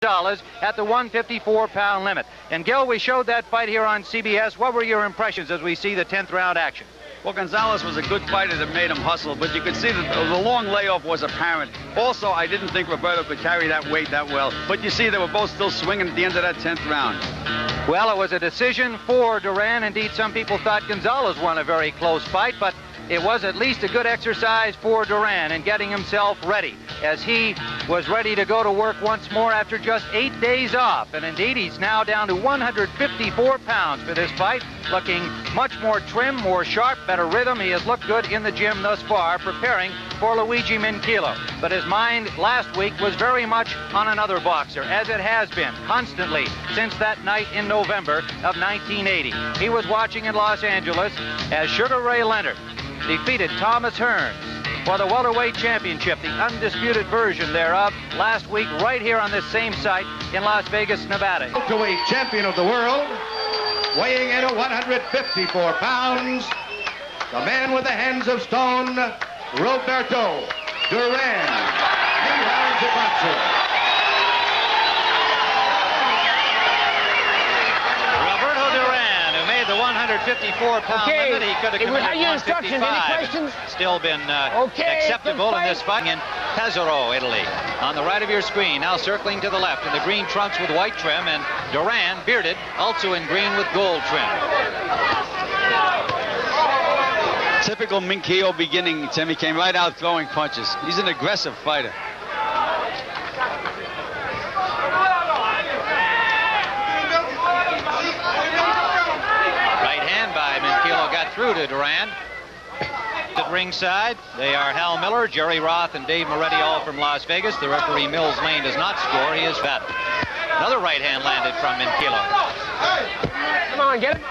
Gonzalez at the 154-pound limit. And Gil, we showed that fight here on CBS. What were your impressions as we see the 10th round action? Well, Gonzalez was a good fighter that made him hustle, but you could see that the long layoff was apparent. Also, I didn't think Roberto could carry that weight that well, but you see they were both still swinging at the end of that 10th round. Well, it was a decision for Duran. Indeed, some people thought Gonzalez won a very close fight, but it was at least a good exercise for Duran in getting himself ready, as he was ready to go to work once more after just 8 days off. And indeed, he's now down to 154 pounds for this fight, looking much more trim, more sharp, better rhythm. He has looked good in the gym thus far, preparing for Luigi Minchilo. But his mind last week was very much on another boxer, as it has been constantly since that night in November of 1980. He was watching in Los Angeles as Sugar Ray Leonard defeated Thomas Hearns for the welterweight championship, the undisputed version thereof, last week right here on this same site in Las Vegas, Nevada. Welterweight champion of the world, weighing in at 154 pounds, the man with the hands of stone, Roberto Duran. He rounds of boxing. Roberto Duran, who made the 154-pound limit. He could have come in at 155. Still been acceptable in this fight in Pesaro, Italy. On the right of your screen, now circling to the left in the green trunks with white trim, and Duran, bearded, also in green with gold trim. Typical Minchilo beginning, Tim. He came right out throwing punches. He's an aggressive fighter. Right hand by Minchilo got through to Duran. At ringside, they are Hal Miller, Jerry Roth, and Dave Moretti, all from Las Vegas. The referee, Mills Lane, does not score. He is fat. Another right hand landed from Minchilo. Come on, get it.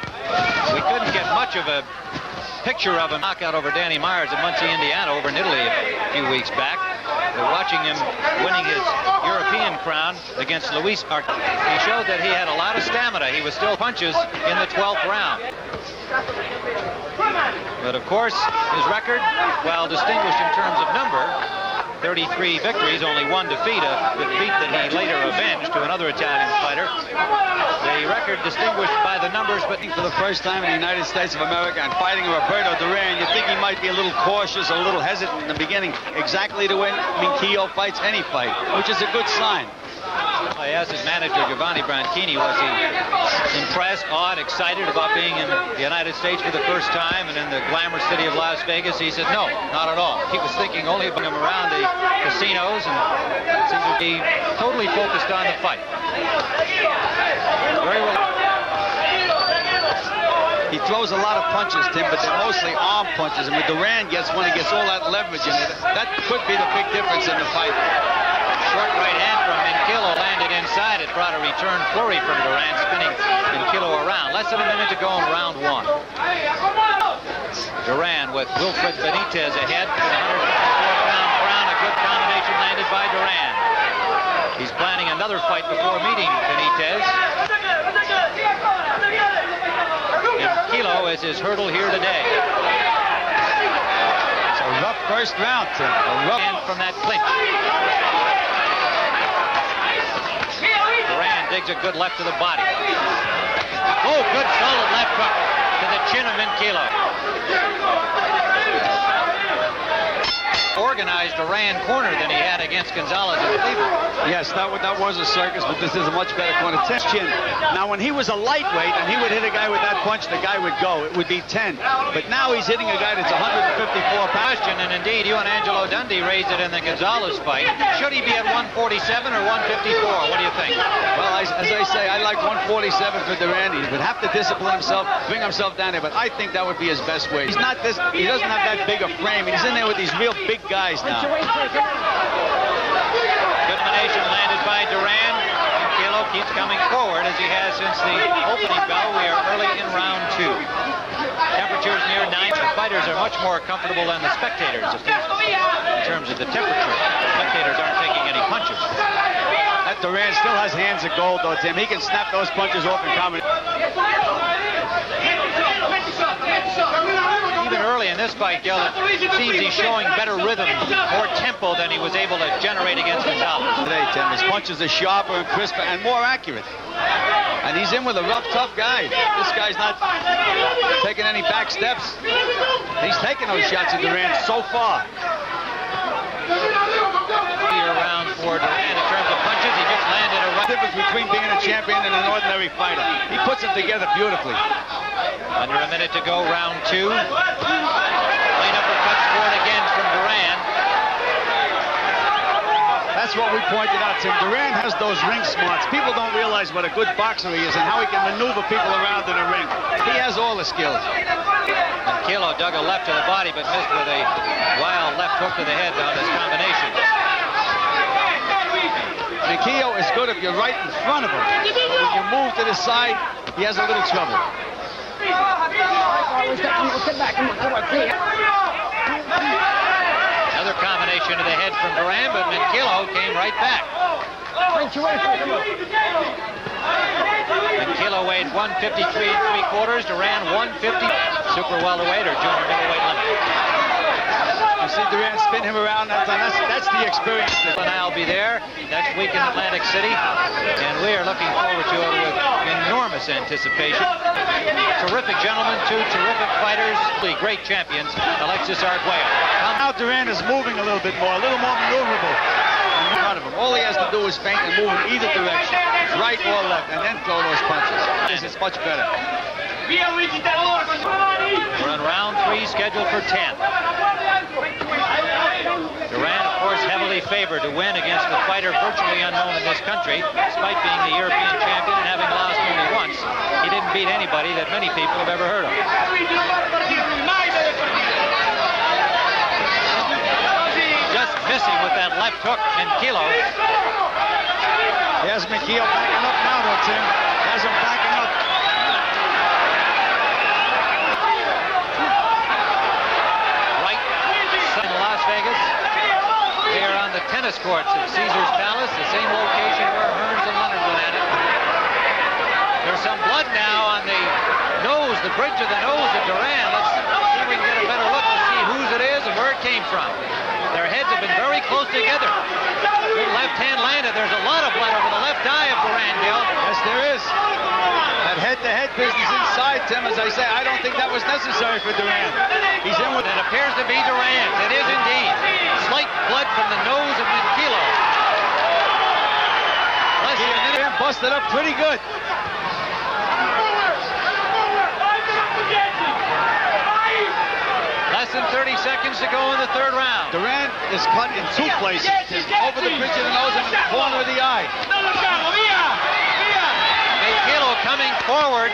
We couldn't get much of a picture of him knockout over Danny Myers in Muncie, Indiana, over in Italy a few weeks back. We're watching him winning his European crown against Luis Arce. He showed that he had a lot of stamina. He was still punches in the 12th round. But of course, his record, while distinguished in terms of number, 33 victories, only one defeat, a defeat that he later avenged to another Italian fighter. The record distinguished by the numbers, but for the first time in the United States of America and fighting Roberto Duran, you think he might be a little cautious, a little hesitant in the beginning, exactly the way Minchilo fights any fight, which is a good sign. I asked his manager, Giovanni Branchini, was he impressed, awed, excited about being in the United States for the first time and in the glamour city of Las Vegas? He said, no, not at all. He was thinking only about him around the casinos and seems to be totally focused on the fight. Very well. He throws a lot of punches, Tim, but they're mostly arm punches. And when Duran gets one, he gets all that leverage in it. That could be the big difference in the fight. Short right hand from Minchilo landed inside. It brought a return flurry from Duran, spinning Minchilo around. Less than a minute to go in round one. Duran with Wilfred Benitez ahead for the 154-pound crown. A good combination landed by Duran. He's planning another fight before meeting Benitez. Minchilo is his hurdle here today. It's a rough first round, Tim. A rough hand from that clinch. Duran digs a good left to the body. Oh, good solid left hook to the chin of Minchilo. Organized Duran corner than he had against Gonzalez in Cleveland. Yes, that was a circus, but this is a much better corner. Chin. Now, when he was a lightweight and he would hit a guy with that punch, the guy would go. It would be 10. But now he's hitting a guy that's 154 pounds. And indeed, you and Angelo Dundee raised it in the Gonzalez fight. Should he be at 147 or 154? What do you think? Well, as I say, I like 147 for Duran. He would have to discipline himself, bring himself down there, but I think that would be his best weight. He's not this. He doesn't have that big a frame. He's in there with these real big guys now. Good combination landed by Duran. Minchilo keeps coming forward as he has since the opening bell. We are early in round two. Temperatures near 9. The fighters are much more comfortable than the spectators, at least in terms of the temperature. The spectators aren't taking any punches. That Duran still has hands of gold, though, Tim. He can snap those punches off in combination. Even early in in this fight, Gil, it seems he's showing better rhythm, more tempo than he was able to generate against Gonzalez. Today, Tim, his punches are sharper and crisper and more accurate. And he's in with a rough, tough guy. This guy's not taking any back steps. He's taking those shots at Duran so far. Round for Duran in terms of punches. He just landed a right. The difference between being a champion and an ordinary fighter. He puts it together beautifully. Under a minute to go, round 2. Clean uppercut scored again from Duran. That's what we pointed out, Tim. Duran has those ring smarts. People don't realize what a good boxer he is and how he can maneuver people around in a ring. He has all the skills. And Kilo dug a left to the body, but missed with a wild left hook to the head on his combination. Mikio is good if you're right in front of him. But when you move to the side, he has a little trouble. Another combination to the head from Duran, but Menkilo came right back. Menkilo weighed 153 3/4, Duran 150. Super welterweight or junior middleweight limit. You see Duran spin him around that time. That's the experience. And I'll be there next week in Atlantic City, and we are looking forward to it with enormous anticipation. Terrific gentlemen, 2 terrific fighters, great champions, Alexis Arguello. Now Duran is moving a little bit more, a little more maneuverable. In front of him. All he has to do is feint and move in either direction, right or left, and then throw those punches. This is much better. We're on round 3, scheduled for 10. Duran, of course, heavily favored to win against a fighter virtually unknown in this country, despite being the European champion and having lost only once. He didn't beat anybody that many people have ever heard of. Just missing with that left hook, Menkilo. There's Mikio backing up now, though, Tim. Has him backing up. Vegas. They are on the tennis courts at Caesar's Palace, the same location where Hearns and Leonard went at it. There's some blood now on the nose, the bridge of the nose of Duran. Let's see if we can get a better look to see whose it is and where it came from. Their heads have been very close together. Good left hand landed. There's a lot of blood over the left eye of Duran, Gil. Yes, there is. That head-to-head business inside, Tim, as I say, I don't think that was necessary for Duran. He's in with it. Appears to be Duran. It is indeed. Slight blood from the nose of Menkilo. Duran busted up pretty good. Less than 30 seconds to go in the 3rd round. Duran is cut in 2 places. Over the bridge of the nose and in the corner of the eye. Menkilo coming forward.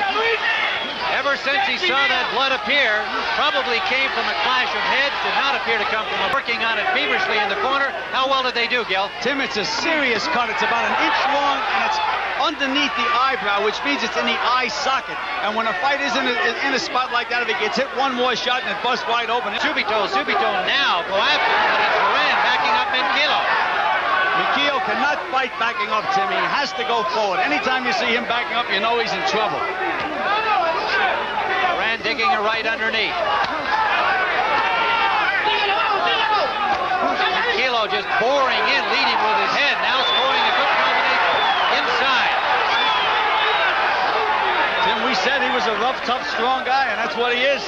Ever since he saw that blood appear, probably came from a clash of heads, did not appear to come from working on it feverishly in the corner. How well did they do, Gil? Tim, it's a serious cut. It's about 1 inch long, and it's underneath the eyebrow, which means it's in the eye socket. And when a fight is in a spot like that, if it gets hit one more shot and it busts wide open. Subito now go after him, but it's Duran backing up Menkilo. Mikio cannot fight backing up, Tim. He has to go forward. Anytime you see him backing up, you know he's in trouble. Duran digging a right underneath. Menkilo just boring in, leading with his head. Now scoring a good combination inside. Tim, we said he was a rough, tough, strong guy, and that's what he is.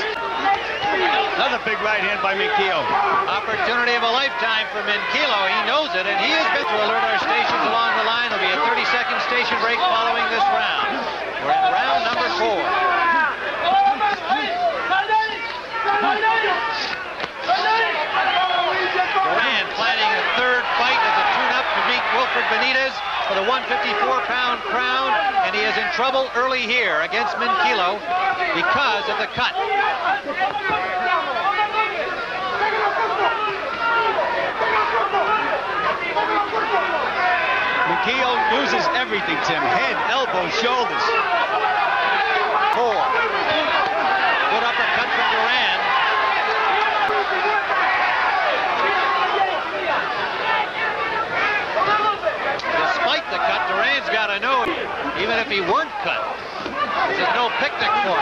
Another big right hand by Menkilo. Opportunity of a lifetime for Menkilo. He knows it, and he has been to alert our stations along the line. There'll be a 30-second station break following this round. We're in round number 4. Duran planning a 3rd fight as a tune-up to meet Wilfred Benitez for the 154-pound crown, and he is in trouble early here against Menkilo because of the cut. Menkilo uses everything, Tim. Head, elbow, shoulders. 4. Good uppercut from Duran. Despite the cut, Duran's got to know, even if he weren't cut, this is no picnic for him.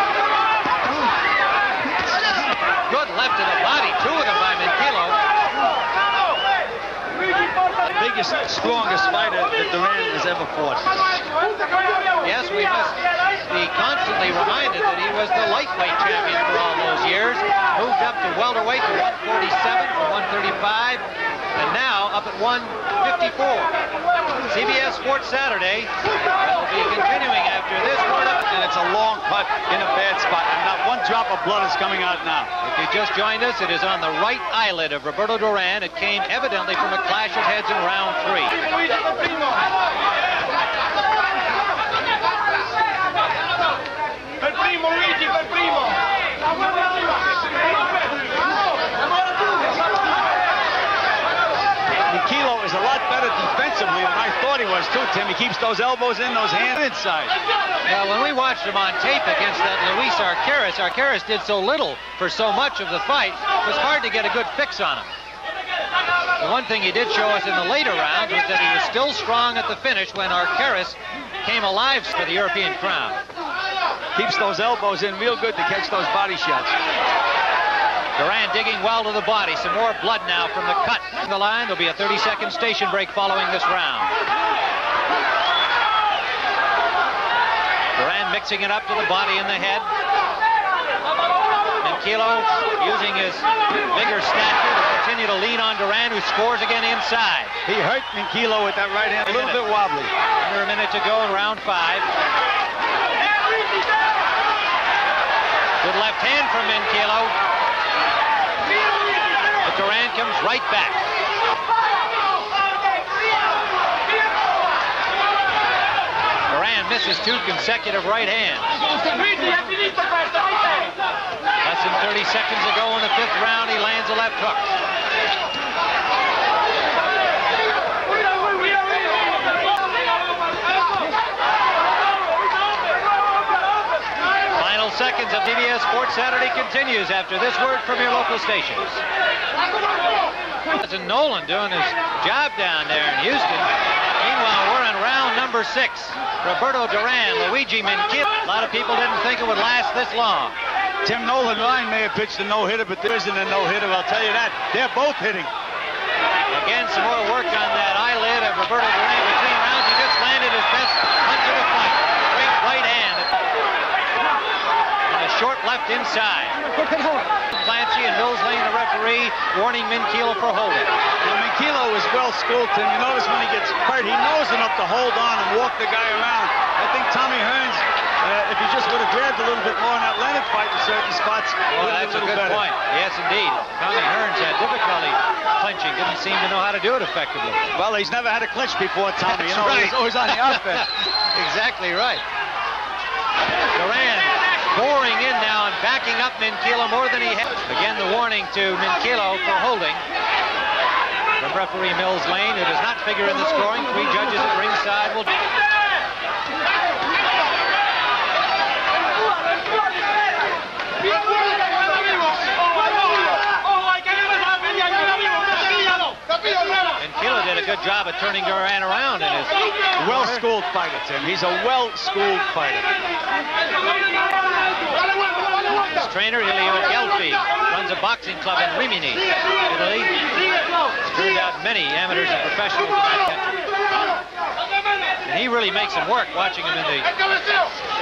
Good left to the body, 2 of them by Minkilo. The biggest, strongest fighter that Duran has ever fought. Yes, we must be constantly reminded that he was the lightweight champion for all those years. Moved up to welterweight to 147 from 135, and now up at 154. CBS Sports Saturday will be continuing after this one. And it's a long putt in a bad spot, and not one drop of blood is coming out now. If you just joined us, it is on the right eyelid of Roberto Duran. It came evidently from a clash of heads in round 3. Per primo, Luigi, per primo. Minkilo is a lot better defensively than I thought he was, too, Tim. He keeps those elbows in, those hands inside. Well, when we watched him on tape against that Luis Arcaris did so little for so much of the fight, it was hard to get a good fix on him. The one thing he did show us in the later rounds was that he was still strong at the finish when Arcaris came alive for the European crown. Keeps those elbows in real good to catch those body shots. Duran digging well to the body. Some more blood now from the cut. In the line, there'll be a 30-second station break following this round. Duran mixing it up to the body and the head. Minkilo using his bigger stature to continue to lean on Duran, who scores again inside. He hurt Minkilo with that right hand, a little bit wobbly. Under a minute to go in round 5. Good left hand from Minkilo. But Duran comes right back. Duran misses 2 consecutive right hands. Less than 30 seconds to go in the 5th round. He lands a left hook. Final seconds of CBS Sports Saturday continues after this word from your local stations. That's Nolan doing his job down there in Houston. Meanwhile, we're in round number 6. Roberto Duran, Luigi Minkilo. A lot of people didn't think it would last this long. Tim, Nolan Ryan may have pitched a no-hitter, but there isn't a no-hitter, I'll tell you that. They're both hitting. Again, some more work on that eyelid of Roberto Duran between rounds. He just landed his best punch of the fight. Great right hand. And a short left inside. Clancy and Mills Lane, the referee, warning Minkilo for holding. Now, Minkilo is well schooled, Tim. You notice when he gets hurt, he knows enough to hold on and walk the guy around. I think Tommy Hearns, if he just would have grabbed a little bit more in that Leonard fight in certain spots, that's a good point. Yes, indeed. Tommy Hearns had difficulty clinching. Didn't seem to know how to do it effectively. Well, he's never had a clinch before, Tommy. That's you know, right. He's always on the offense. Exactly right. Duran boring in now and backing up Minkilo more than he had. Again, the warning to Minkilo for holding. From referee Mills Lane, who does not figure in the scoring. 3 judges at ringside will... Minkilo did a good job of turning Duran around in his... Well-schooled fighter, Tim. He's a well-schooled fighter. His trainer, Ilio Gelfi, runs a boxing club in Rimini, Italy. Turned out many amateurs and professionals in that country. And he really makes him work, watching him in the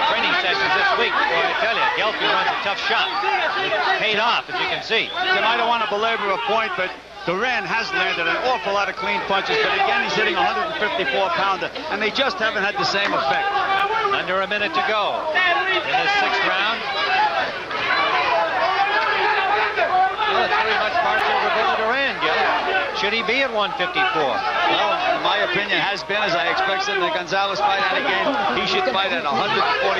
training sessions this week. Boy, I tell you, Gelfi runs a tough shop. It paid off, as you can see. Tim, I don't want to belabor a point, but Duran has landed an awful lot of clean punches, but again, he's hitting a 154-pounder, and they just haven't had the same effect. Under a minute to go in this 6th round. Well, it's very much part of Roberto Duran, Gil. Should he be at 154? Well, my opinion has been, as I expected in the Gonzalez fight, and again, he should fight at 147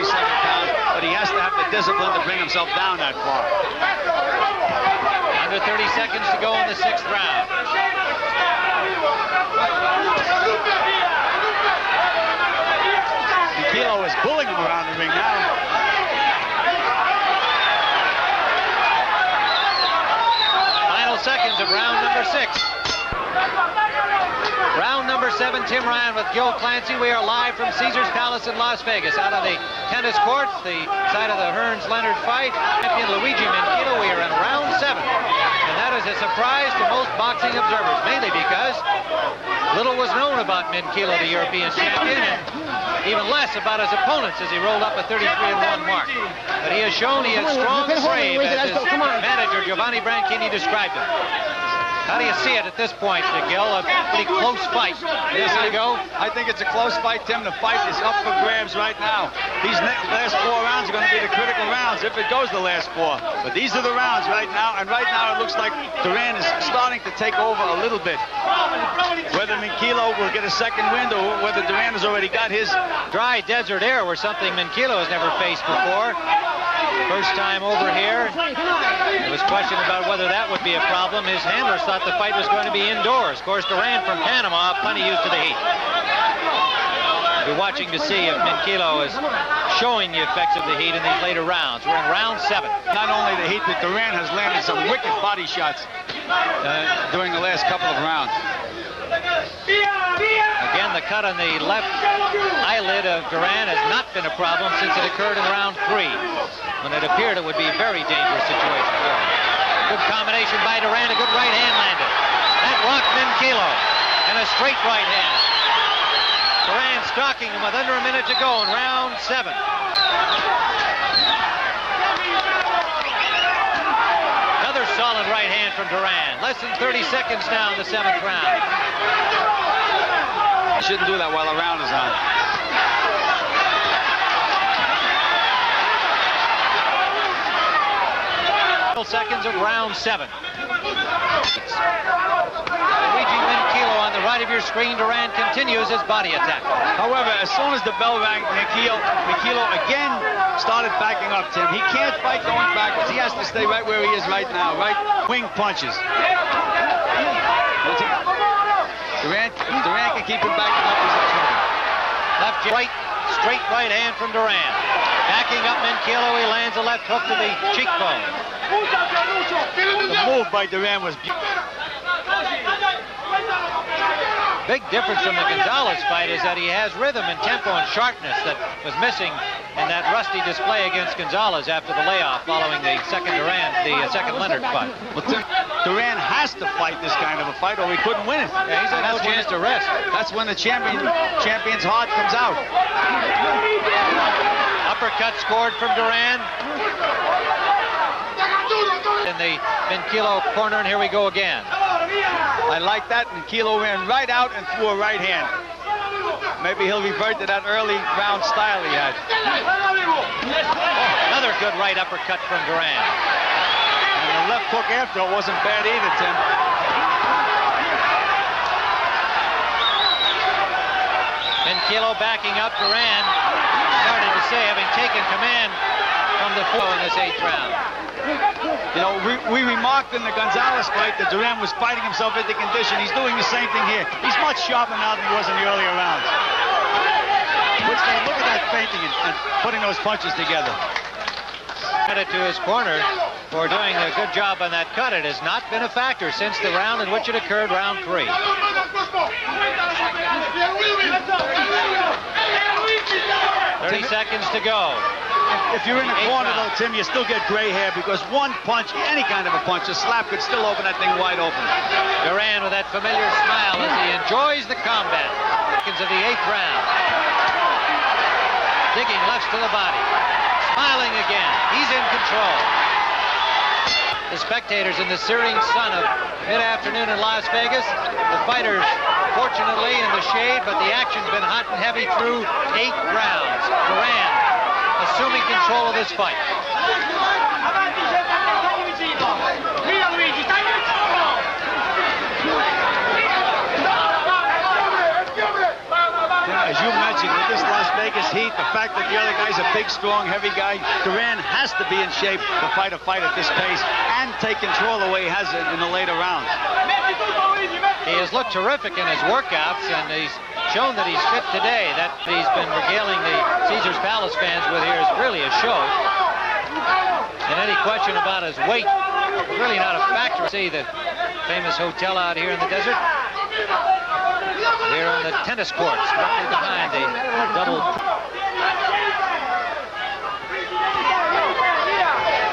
pounds, but he has to have the discipline to bring himself down that far. Under 30 seconds to go in the 6th round. Minkilo is pulling him around the ring now. Final seconds of round number 6. Round number 7, Tim Ryan with Joe Clancy. We are live from Caesars Palace in Las Vegas. Out on the tennis courts, the side of the Hearns-Leonard fight. Champion Luigi Menchilo. We are in round 7. And that is a surprise to most boxing observers, mainly because little was known about Menchilo, the European champion, and even less about his opponents as he rolled up a 33-1 mark. But he has shown he is strong and brave, as his manager, Giovanni Branchini, described him. How do you see it at this point, Miguel? A pretty close fight. Yes, I think it's a close fight, Tim. The fight is up for grabs right now. These last 4 rounds are going to be the critical rounds if it goes the last 4. But these are the rounds right now, and right now it looks like Duran is starting to take over a little bit. Whether Menchilo will get a second wind or whether Duran has already got his. Dry desert air were something Menchilo has never faced before. First time over here. There was question about whether that would be a problem. His handlers thought the fight was going to be indoors. Of course, Duran from Panama, plenty used to the heat. We'll be watching to see if Menchilo is showing the effects of the heat in these later rounds. We're in round 7. Not only the heat, but Duran has landed some wicked body shots during the last couple of rounds. Again, the cut on the left eyelid of Duran has not been a problem since it occurred in round 3, when it appeared it would be a very dangerous situation for him. Good combination by Duran, a good right hand landed. That rocked Menchilo, and a straight right hand. Duran stalking him with under a minute to go in round 7. Another solid right hand from Duran. Less than 30 seconds now in the 7th round. Shouldn't do that while the round is on. Seconds of round 7. Luigi Menchilo on the right of your screen. Duran continues his body attack. However, as soon as the bell rang, Menchilo again started backing up, Tim. He can't fight going backwards. He has to stay right where he is right now. Right wing punches. Duran can keep him backing up. Left, right, straight right hand from Duran. Backing up Menchilo, he lands a left hook to the cheekbone. The move by Duran was beautiful. Big difference from the Gonzalez fight is that he has rhythm and tempo and sharpness that was missing in that rusty display against Gonzalez after the layoff following the second Leonard fight. Well, Duran has to fight this kind of a fight or he couldn't win it. Yeah, he's had no chance to rest. That's when the champion's heart comes out. Uppercut scored from Duran. In the Menchilo corner, and here we go again. I like that. Menchilo ran right out and threw a right hand. Maybe he'll revert to that early round style he had. Another good right uppercut from Duran. And the left hook after it wasn't bad either, Tim. Menchilo backing up. Duran started to say, having taken command from the foe in this 8th round. You know, we remarked in the Gonzalez fight that Duran was fighting himself into condition. He's doing the same thing here. He's much sharper now than he was in the earlier rounds. Look at that feinting and putting those punches together. Credit to his corner for doing a good job on that cut. It has not been a factor since the round in which it occurred, round 3. 30 seconds to go. If you're in the corner, though, Tim, you still get gray hair because one punch, any kind of a punch, a slap could still open that thing wide open. Duran with that familiar smile as he enjoys the combat. Seconds of the 8th round. Digging lefts to the body. Smiling again. He's in control. The spectators in the searing sun of mid-afternoon in Las Vegas. The fighters, fortunately, in the shade, but the action's been hot and heavy through 8 rounds. Duran assuming control of this fight. As you mentioned, with this Las Vegas heat, the fact that the other guy's a big, strong, heavy guy, Duran has to be in shape to fight a fight at this pace and take control the way he has it in the later rounds. He has looked terrific in his workouts, and he's shown that he's fit today. That he's been regaling the Caesars Palace fans with here is really a show. And any question about his weight is really not a factor. See the famous hotel out here in the desert. here on the tennis courts, directly behind the double.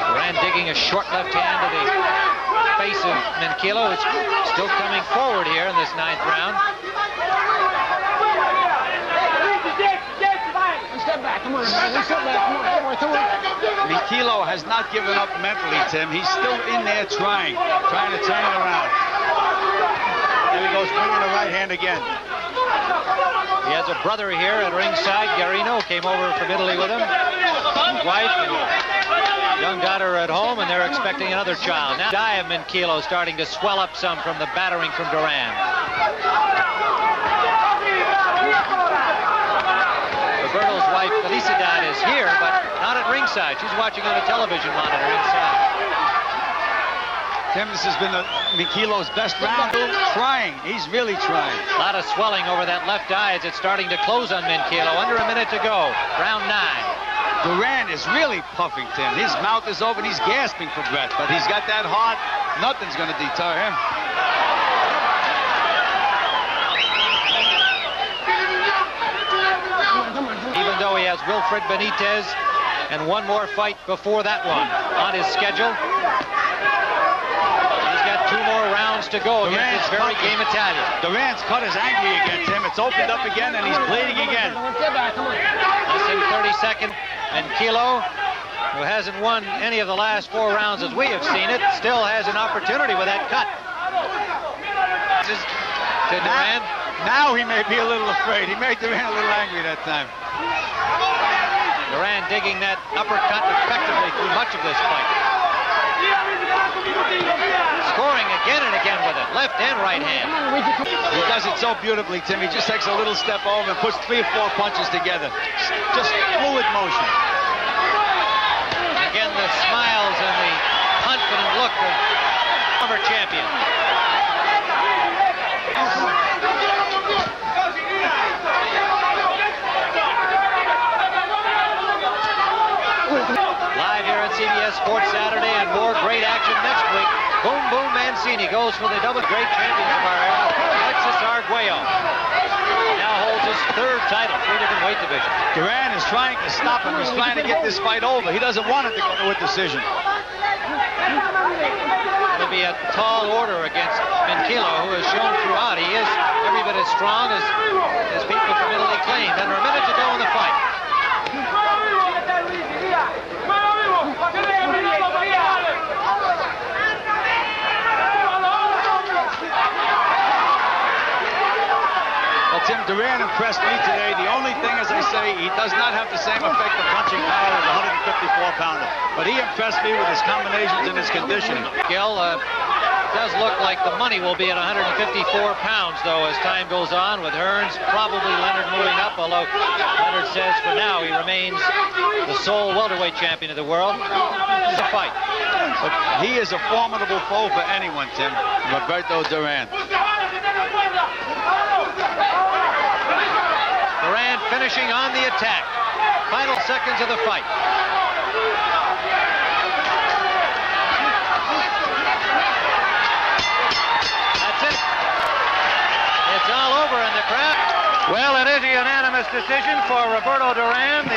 Duran digging a short left hand to the face of Menkilo, who's still coming forward here in this 9th round. Menkilo has not given up mentally, Tim. He's still in there trying to turn it around. There he goes, bringing the right hand again. He has a brother here at ringside. Garino came over from Italy with him. His wife and young daughter are at home, and they're expecting another child. Now, the eye of Menkilo starting to swell up some from the battering from Duran. Roberto's wife, Felicidad, is here, but not at ringside. She's watching on a television monitor inside. Tim, this has been Menkilo's best round. Trying. He's really trying. A lot of swelling over that left eye as it's starting to close on Menkilo. Under a minute to go. Round 9. Duran is really puffing, Tim. His mouth is open. He's gasping for breath, but he's got that heart. Nothing's going to deter him. Even though he has Wilfred Benitez and one more fight before that one on his schedule, he's got 2 more rounds to go against this very game Italian. Duran's cut is angry again, Tim. It's opened up again, and he's bleeding again. Less than 30 seconds. Menkilo, who hasn't won any of the last 4 rounds as we have seen it, still has an opportunity with that cut. To Duran. Now he may be a little afraid. He made Duran a little angry that time. Duran digging that uppercut effectively through much of this fight. Scoring again and again with it, left and right hand. He does it so beautifully, Tim. He just takes a little step over and puts 3 or 4 punches together. Just fluid motion. Again, the smiles and the confident look of former champion. Live here on CBS Sports Saturday, and more great action next week. Boom Boom Mancini goes for the double great champions of our era, Alexis Arguello. Now holds his 3rd title, 3 different weight divisions. Duran is trying to stop him. He's trying to get this fight over. He doesn't want it to go to a decision. It'll be a tall order against Menkilo, who has shown throughout he is every bit as strong as people from Italy claim. Under a minute to go in the fight. Well, Tim, Duran impressed me today. The only thing, as I say, he does not have the same effective punching power as a 154-pounder. But he impressed me with his combinations and his conditioning. Gil, does look like the money will be at 154 pounds, though, as time goes on, with Hearns, probably Leonard moving up, although Leonard says for now he remains the sole welterweight champion of the world. This is a fight. But he is a formidable foe for anyone, Tim. Roberto Duran. Duran finishing on the attack. Final seconds of the fight. That's it. It's all over in the crowd. Well, it is a unanimous decision for Roberto Duran.